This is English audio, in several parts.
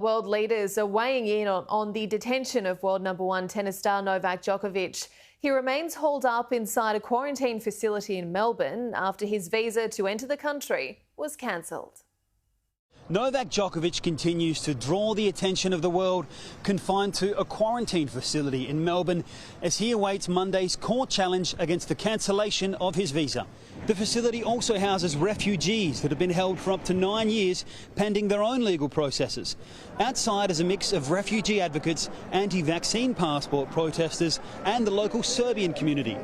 World leaders are weighing in on the detention of world #1 tennis star Novak Djokovic. He remains holed up inside a quarantine facility in Melbourne after his visa to enter the country was cancelled. Novak Djokovic continues to draw the attention of the world, confined to a quarantine facility in Melbourne as he awaits Monday's court challenge against the cancellation of his visa. The facility also houses refugees that have been held for up to 9 years pending their own legal processes. Outside is a mix of refugee advocates, anti-vaccine passport protesters and the local Serbian community.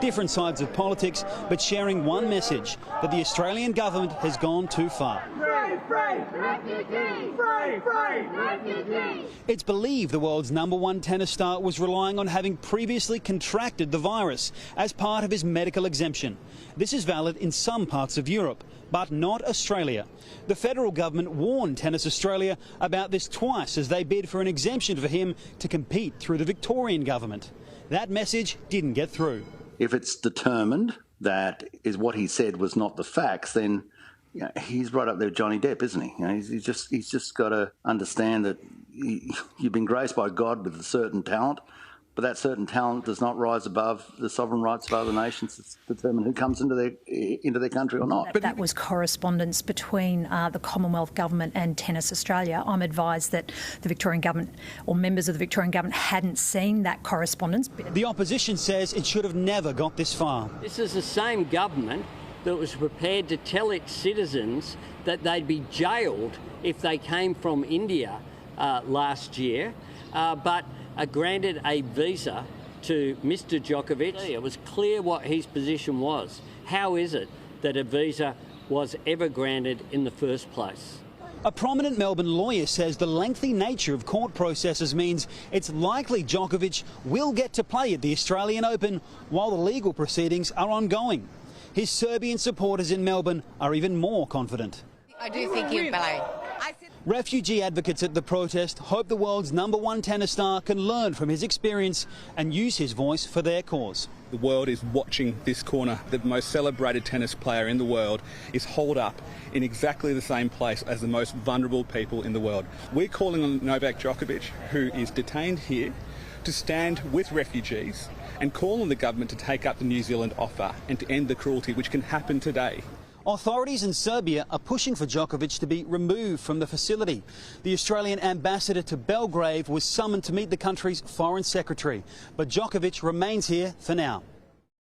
Different sides of politics, but sharing one message, that the Australian government has gone too far. It's believed the world's #1 tennis star was relying on having previously contracted the virus as part of his medical exemption. This is valid in some parts of Europe, but not Australia. The federal government warned Tennis Australia about this twice as they bid for an exemption for him to compete through the Victorian government. That message didn't get through. If it's determined that is what he said was not the facts, then he's right up there with Johnny Depp, isn't he? He's just got to understand that you've been graced by God with a certain talent, but that certain talent does not rise above the sovereign rights of other nations to determine who comes into their country or not. That was correspondence between the Commonwealth Government and Tennis Australia. I'm advised that the Victorian Government or members of the Victorian Government hadn't seen that correspondence. The opposition says it should have never got this far. This is the same government that was prepared to tell its citizens that they'd be jailed if they came from India last year, but granted a visa to Mr Djokovic. It was clear what his position was. How is it that a visa was ever granted in the first place? A prominent Melbourne lawyer says the lengthy nature of court processes means it's likely Djokovic will get to play at the Australian Open while the legal proceedings are ongoing. His Serbian supporters in Melbourne are even more confident. I do think he'll play. Refugee advocates at the protest hope the world's #1 tennis star can learn from his experience and use his voice for their cause. The world is watching this corner. The most celebrated tennis player in the world is holed up in exactly the same place as the most vulnerable people in the world. We're calling on Novak Djokovic, who is detained here, to stand with refugees and call on the government to take up the New Zealand offer and to end the cruelty which can happen today. Authorities in Serbia are pushing for Djokovic to be removed from the facility. The Australian ambassador to Belgrade was summoned to meet the country's foreign secretary, but Djokovic remains here for now.